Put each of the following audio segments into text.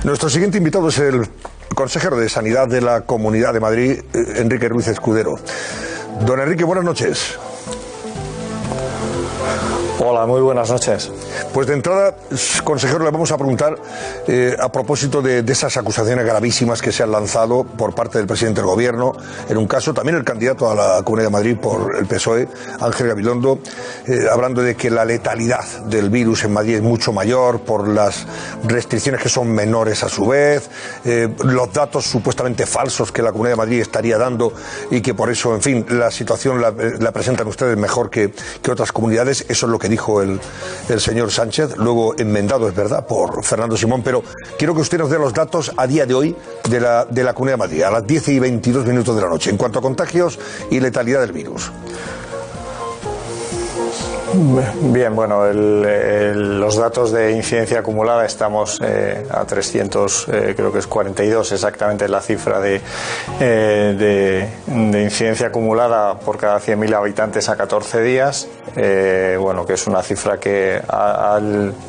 Nuestro siguiente invitado es el consejero de Sanidad de la Comunidad de Madrid, Enrique Ruiz Escudero. Don Enrique, buenas noches. Hola, muy buenas noches. Pues de entrada, consejero, le vamos a preguntar a propósito de esas acusaciones gravísimas que se han lanzado por parte del presidente del Gobierno, en un caso también el candidato a la Comunidad de Madrid por el PSOE, Ángel Gabilondo, hablando de que la letalidad del virus en Madrid es mucho mayor por las restricciones que son menores a su vez, los datos supuestamente falsos que la Comunidad de Madrid estaría dando y que por eso, en fin, la situación la presentan ustedes mejor que otras comunidades. Eso es lo que dijo el señor Sánchez, luego enmendado, es verdad, por Fernando Simón, pero quiero que usted nos dé los datos a día de hoy de la Comunidad de Madrid, a las 10:22 de la noche, en cuanto a contagios y letalidad del virus. Bien, bueno, los datos de incidencia acumulada estamos a 300, creo que es 42 exactamente la cifra de incidencia acumulada por cada 100.000 habitantes a 14 días. Bueno, que es una cifra que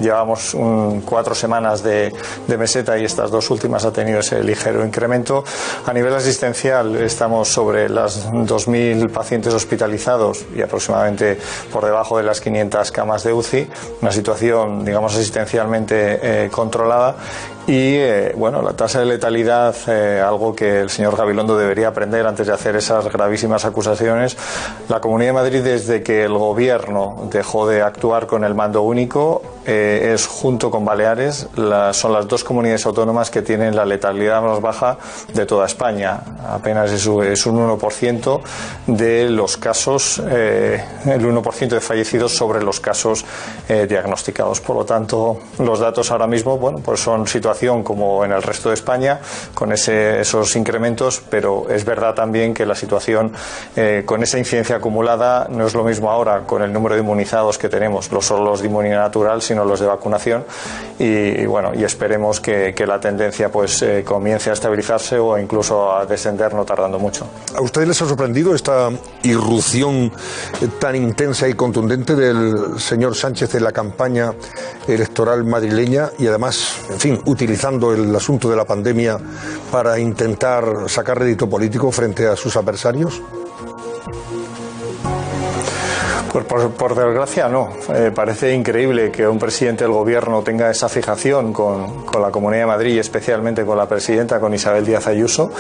llevamos 4 semanas de meseta y estas 2 últimas ha tenido ese ligero incremento. A nivel asistencial estamos sobre las 2.000 pacientes hospitalizados y aproximadamente por debajo de las 500 camas de UCI, una situación, digamos, asistencialmente controlada. Y bueno, la tasa de letalidad, algo que el señor Gabilondo debería aprender antes de hacer esas gravísimas acusaciones. La Comunidad de Madrid, desde que el Gobierno dejó de actuar con el mando único, es, junto con Baleares, son las 2 comunidades autónomas que tienen la letalidad más baja de toda España. Apenas es un 1% de los casos, el 1% de fallecidos sobre los casos diagnosticados. Por lo tanto, los datos ahora mismo, bueno, pues son situación como en el resto de España, con esos incrementos, pero es verdad también que la situación con esa incidencia acumulada no es lo mismo ahora con el número de inmunizados que tenemos, no solo los de inmunidad natural, sino los de vacunación, y bueno, y esperemos que la tendencia pues comience a estabilizarse o incluso a descender no tardando mucho. ¿A ustedes les ha sorprendido esta irrupción tan intensa y contundente del señor Sánchez en la campaña electoral madrileña y además, en fin, utilizando el asunto de la pandemia para intentar sacar rédito político frente a sus adversarios? Pues por desgracia no. Parece increíble que un presidente del Gobierno tenga esa fijación con la Comunidad de Madrid y especialmente con la presidenta, con Isabel Díaz Ayuso.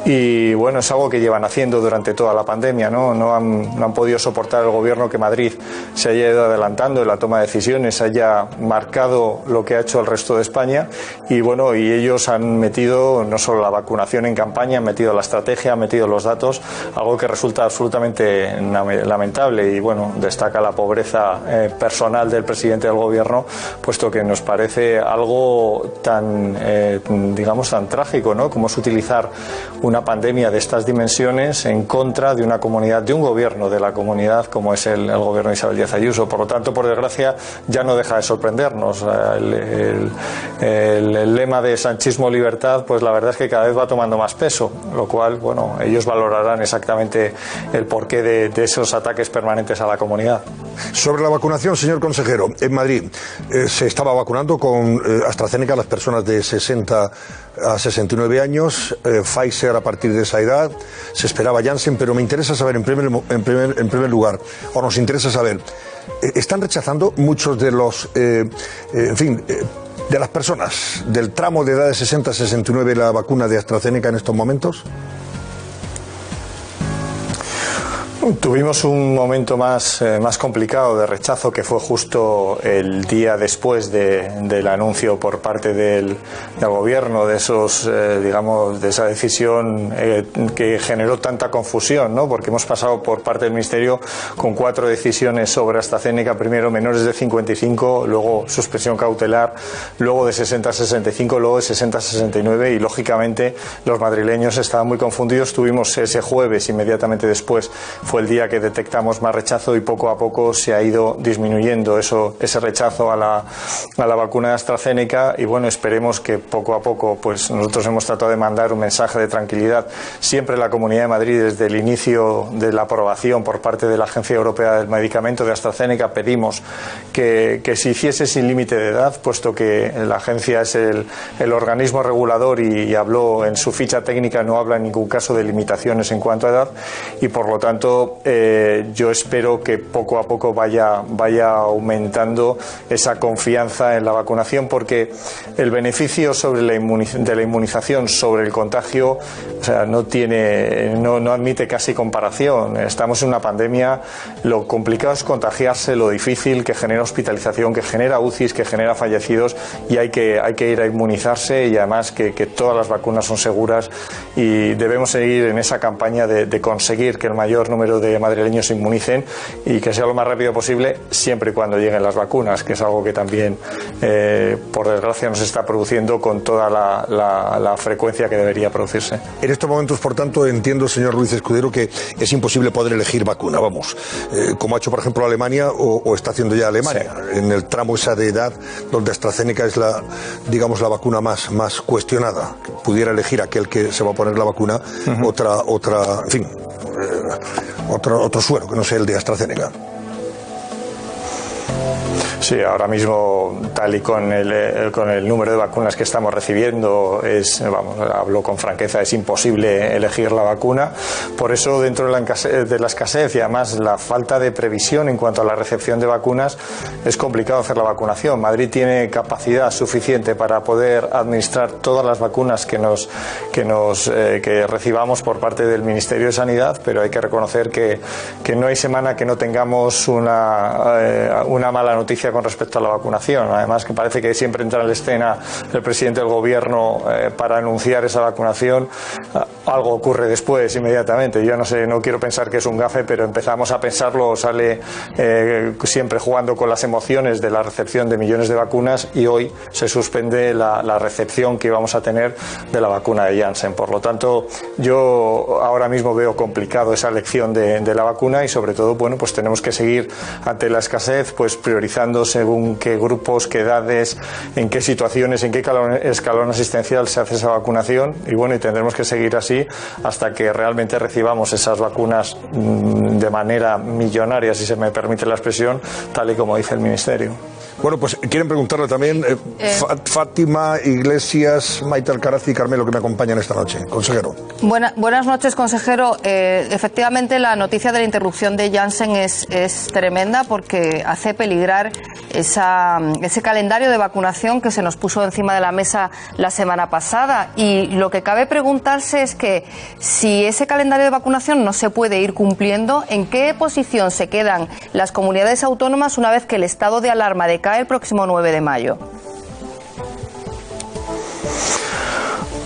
Y bueno, es algo que llevan haciendo durante toda la pandemia, ¿no? No han podido soportar el Gobierno que Madrid se haya ido adelantando en la toma de decisiones, haya marcado lo que ha hecho el resto de España. Y bueno, y ellos han metido no solo la vacunación en campaña, han metido la estrategia, han metido los datos, algo que resulta absolutamente lamentable. Y bueno, destaca la pobreza personal del presidente del Gobierno, puesto que nos parece algo tan, digamos, tan trágico, ¿no? Como es utilizar una pandemia de estas dimensiones en contra de una comunidad, de un gobierno de la comunidad como es el gobierno de Isabel Díaz Ayuso. Por lo tanto, por desgracia, ya no deja de sorprendernos. El lema de sanchismo-libertad, pues la verdad es que cada vez va tomando más peso, lo cual, bueno, ellos valorarán exactamente el porqué de esos ataques permanentes a la comunidad. Sobre la vacunación, señor consejero, en Madrid se estaba vacunando con AstraZeneca a las personas de 60 a 69 años, Pfizer a partir de esa edad, se esperaba Janssen, pero me interesa saber en primer lugar, o nos interesa saber, ¿están rechazando muchos de los, de las personas del tramo de edad de 60 a 69 la vacuna de AstraZeneca en estos momentos? Tuvimos un momento más complicado de rechazo, que fue justo el día después del anuncio por parte del Gobierno de esos, digamos, de esa decisión que generó tanta confusión, ¿no? Porque hemos pasado por parte del Ministerio con 4 decisiones sobre AstraZeneca, primero menores de 55, luego suspensión cautelar, luego de 60 a 65, luego de 60 a 69 y lógicamente los madrileños estaban muy confundidos. Tuvimos ese jueves, inmediatamente después fue fue el día que detectamos más rechazo y poco a poco se ha ido disminuyendo ese rechazo a la vacuna de AstraZeneca y bueno, esperemos que poco a poco, pues nosotros hemos tratado de mandar un mensaje de tranquilidad. Siempre la Comunidad de Madrid, desde el inicio de la aprobación por parte de la Agencia Europea del Medicamento de AstraZeneca, pedimos que se hiciese sin límite de edad, puesto que la agencia es el organismo regulador y habló en su ficha técnica, no habla en ningún caso de limitaciones en cuanto a edad y por lo tanto yo espero que poco a poco vaya aumentando esa confianza en la vacunación, porque el beneficio de la inmunización sobre el contagio, o sea, no admite casi comparación. Estamos en una pandemia, lo complicado es contagiarse, lo difícil que genera hospitalización, que genera UCIs, que genera fallecidos y hay que ir a inmunizarse y además que todas las vacunas son seguras y debemos seguir en esa campaña de conseguir que el mayor número de madrileños se inmunicen y que sea lo más rápido posible, siempre y cuando lleguen las vacunas, que es algo que también por desgracia no se está produciendo con toda la frecuencia que debería producirse. En estos momentos, por tanto, entiendo, señor Ruiz Escudero, que es imposible poder elegir vacuna, vamos, como ha hecho por ejemplo Alemania o está haciendo ya Alemania, sí, en el tramo esa de edad donde AstraZeneca es la vacuna más cuestionada. Pudiera elegir aquel que se va a poner la vacuna, en fin, otro suero que no sea el de AstraZeneca. Sí, ahora mismo, tal y con el número de vacunas que estamos recibiendo, hablo con franqueza, es imposible elegir la vacuna. Por eso, dentro de la escasez y además la falta de previsión en cuanto a la recepción de vacunas, es complicado hacer la vacunación. Madrid tiene capacidad suficiente para poder administrar todas las vacunas que recibamos por parte del Ministerio de Sanidad, pero hay que reconocer que no hay semana que no tengamos una mala noticia con respecto a la vacunación. Además, que parece que siempre entra en la escena el presidente del gobierno para anunciar esa vacunación, algo ocurre después, inmediatamente. Yo no quiero pensar que es un gafe, pero empezamos a pensarlo, sale siempre jugando con las emociones de la recepción de millones de vacunas y hoy se suspende la recepción que íbamos a tener de la vacuna de Janssen. Por lo tanto, yo ahora mismo veo complicado esa elección de la vacuna y sobre todo, bueno, pues tenemos que seguir ante la escasez, pues priorizando según qué grupos, qué edades, en qué situaciones, en qué escalón asistencial se hace esa vacunación y bueno, y tendremos que seguir así hasta que realmente recibamos esas vacunas de manera millonaria, si se me permite la expresión, tal y como dice el Ministerio. Bueno, pues quieren preguntarle también Fátima, Iglesias, Maite Alcaraz y Carmelo, que me acompañan esta noche. Consejero. Buenas noches, consejero. Efectivamente, la noticia de la interrupción de Janssen es tremenda porque hace peligrar ese calendario de vacunación que se nos puso encima de la mesa la semana pasada. Y lo que cabe preguntarse es que si ese calendario de vacunación no se puede ir cumpliendo, ¿en qué posición se quedan las comunidades autónomas una vez que el estado de alarma decae el próximo 9 de mayo?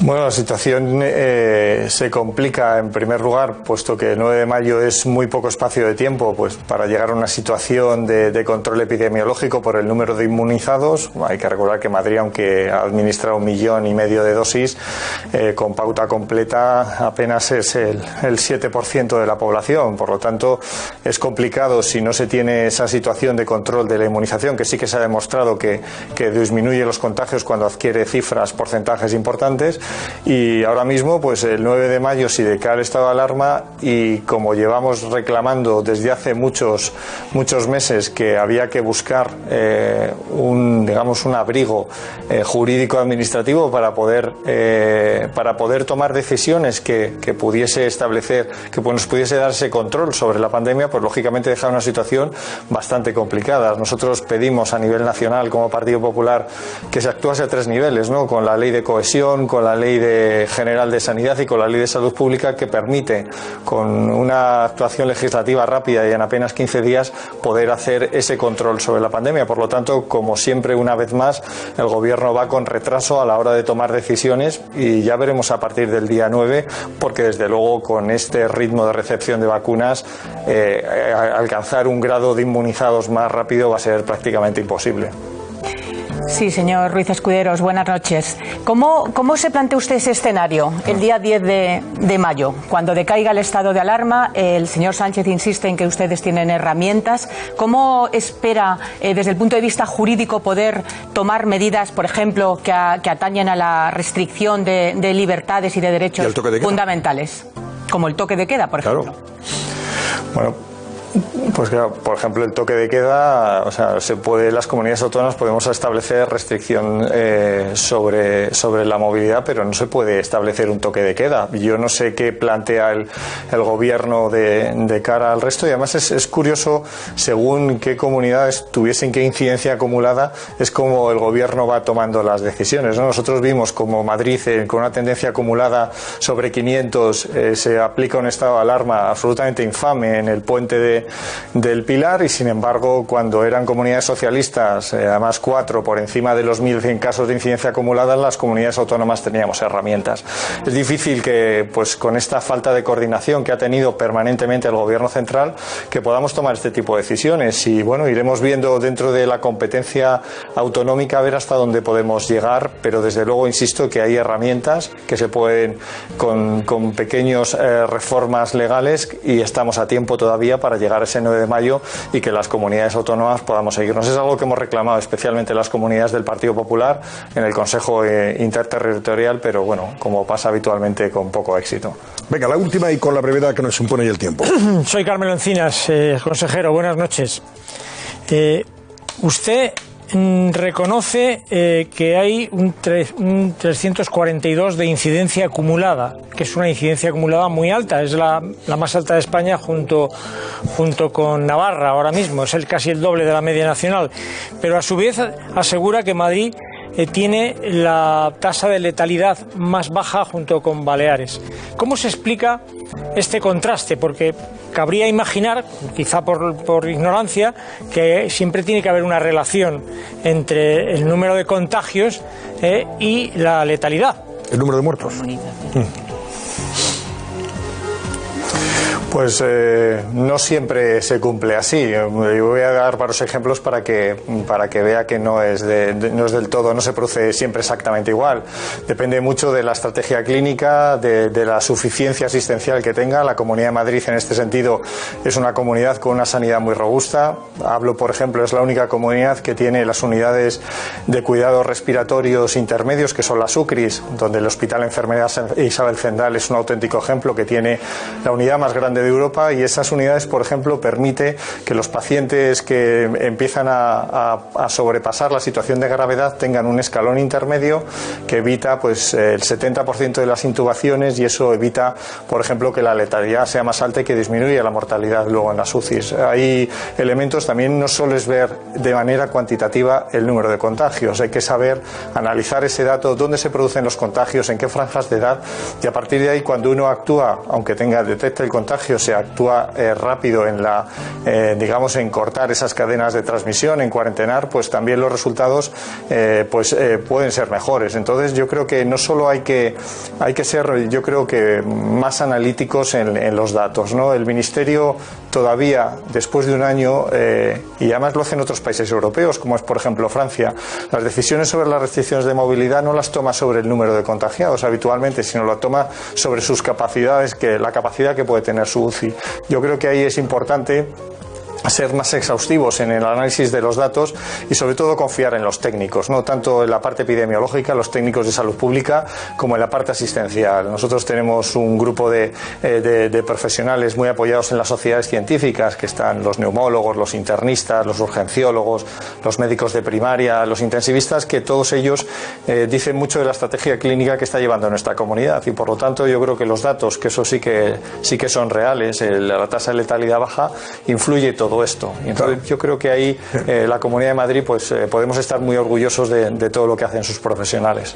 Bueno, la situación se complica en primer lugar, puesto que el 9 de mayo es muy poco espacio de tiempo pues para llegar a una situación de control epidemiológico por el número de inmunizados. Hay que recordar que Madrid, aunque ha administrado 1,5 millones de dosis, con pauta completa apenas es el 7% de la población. Por lo tanto, es complicado si no se tiene esa situación de control de la inmunización, que sí que se ha demostrado que disminuye los contagios cuando adquiere porcentajes importantes. Y ahora mismo, pues el 9 de mayo, si decae el estado de alarma y como llevamos reclamando desde hace muchos meses que había que buscar un abrigo jurídico administrativo para poder tomar decisiones que pudiese establecer, que nos pudiese dar ese control sobre la pandemia, pues lógicamente deja una situación bastante complicada. Nosotros pedimos a nivel nacional como Partido Popular que se actuase a 3 niveles, ¿no? Con la ley de cohesión, con la ley general de sanidad y con la ley de salud pública, que permite con una actuación legislativa rápida y en apenas 15 días poder hacer ese control sobre la pandemia. Por lo tanto, como siempre, una vez más, el gobierno va con retraso a la hora de tomar decisiones y ya veremos a partir del día 9, porque desde luego con este ritmo de recepción de vacunas alcanzar un grado de inmunizados más rápido va a ser prácticamente imposible. Sí, señor Ruiz Escuderos, buenas noches. ¿Cómo se plantea usted ese escenario el día 10 de mayo? Cuando decaiga el estado de alarma, el señor Sánchez insiste en que ustedes tienen herramientas. ¿Cómo espera, desde el punto de vista jurídico, poder tomar medidas, por ejemplo, que atañen a la restricción de libertades y de derechos fundamentales? Como el toque de queda, por ejemplo. Bueno, pues claro, por ejemplo, el toque de queda, o sea, las comunidades autónomas podemos establecer restricción sobre la movilidad, pero no se puede establecer un toque de queda. Yo no sé qué plantea el gobierno de cara al resto, y además es curioso, según qué comunidades tuviesen qué incidencia acumulada, es como el gobierno va tomando las decisiones, ¿no? Nosotros vimos como Madrid, con una tendencia acumulada sobre 500, se aplica un estado de alarma absolutamente infame en el puente del Pilar, y sin embargo cuando eran comunidades socialistas, además 4 por encima de los 1.100 casos de incidencia acumulada, las comunidades autónomas teníamos herramientas. Es difícil que, pues con esta falta de coordinación que ha tenido permanentemente el gobierno central, que podamos tomar este tipo de decisiones, y bueno, iremos viendo dentro de la competencia autonómica a ver hasta dónde podemos llegar, pero desde luego insisto que hay herramientas que se pueden con pequeños reformas legales, y estamos a tiempo todavía para llegar a ese 9 de mayo y que las comunidades autónomas podamos seguirnos. Es algo que hemos reclamado especialmente las comunidades del Partido Popular en el Consejo Interterritorial, pero bueno, como pasa habitualmente, con poco éxito. Venga, la última y con la brevedad que nos impone ya el tiempo. Soy Carmelo Encinas, consejero, buenas noches. Usted reconoce que hay un 342 de incidencia acumulada, que es una incidencia acumulada muy alta, es la más alta de España junto con Navarra ahora mismo, es casi el doble de la media nacional, pero a su vez asegura que Madrid tiene la tasa de letalidad más baja junto con Baleares. ¿Cómo se explica este contraste? Porque cabría imaginar, quizá por ignorancia, que siempre tiene que haber una relación entre el número de contagios y la letalidad. El número de muertos. Pues no siempre se cumple así. Yo voy a dar varios ejemplos para que vea que no es del todo, no se produce siempre exactamente igual. Depende mucho de la estrategia clínica, de la suficiencia asistencial que tenga. La Comunidad de Madrid, en este sentido, es una comunidad con una sanidad muy robusta. Hablo, por ejemplo, es la única comunidad que tiene las unidades de cuidados respiratorios intermedios, que son las UCRIs, donde el Hospital Enfermedad Isabel Zendal es un auténtico ejemplo, que tiene la unidad más grande de Europa, y esas unidades, por ejemplo, permite que los pacientes que empiezan a sobrepasar la situación de gravedad tengan un escalón intermedio que evita pues el 70% de las intubaciones, y eso evita, por ejemplo, que la letalidad sea más alta y que disminuya la mortalidad luego en las UCIs. Hay elementos, también no solo es ver de manera cuantitativa el número de contagios, hay que saber analizar ese dato, dónde se producen los contagios, en qué franjas de edad, y a partir de ahí, cuando uno actúa, aunque detecte el contagio, se actúa rápido en en cortar esas cadenas de transmisión, en cuarentenar, pues también los resultados pueden ser mejores. Entonces yo creo que no solo hay que ser, yo creo que más analíticos en los datos, ¿no? El Ministerio todavía, después de un año, y además lo hacen otros países europeos, como es por ejemplo Francia, las decisiones sobre las restricciones de movilidad no las toma sobre el número de contagiados habitualmente, sino lo toma sobre sus capacidades, la capacidad que puede tener su UCI. Yo creo que ahí es importante ser más exhaustivos en el análisis de los datos y sobre todo confiar en los técnicos, no tanto en la parte epidemiológica, los técnicos de salud pública, como en la parte asistencial. Nosotros tenemos un grupo de profesionales muy apoyados en las sociedades científicas, que están los neumólogos, los internistas, los urgenciólogos, los médicos de primaria, los intensivistas, que todos ellos dicen mucho de la estrategia clínica que está llevando nuestra comunidad, y por lo tanto yo creo que los datos, que eso sí que son reales, la tasa de letalidad baja, influye todo esto. Y entonces yo creo que ahí la Comunidad de Madrid podemos estar muy orgullosos de todo lo que hacen sus profesionales.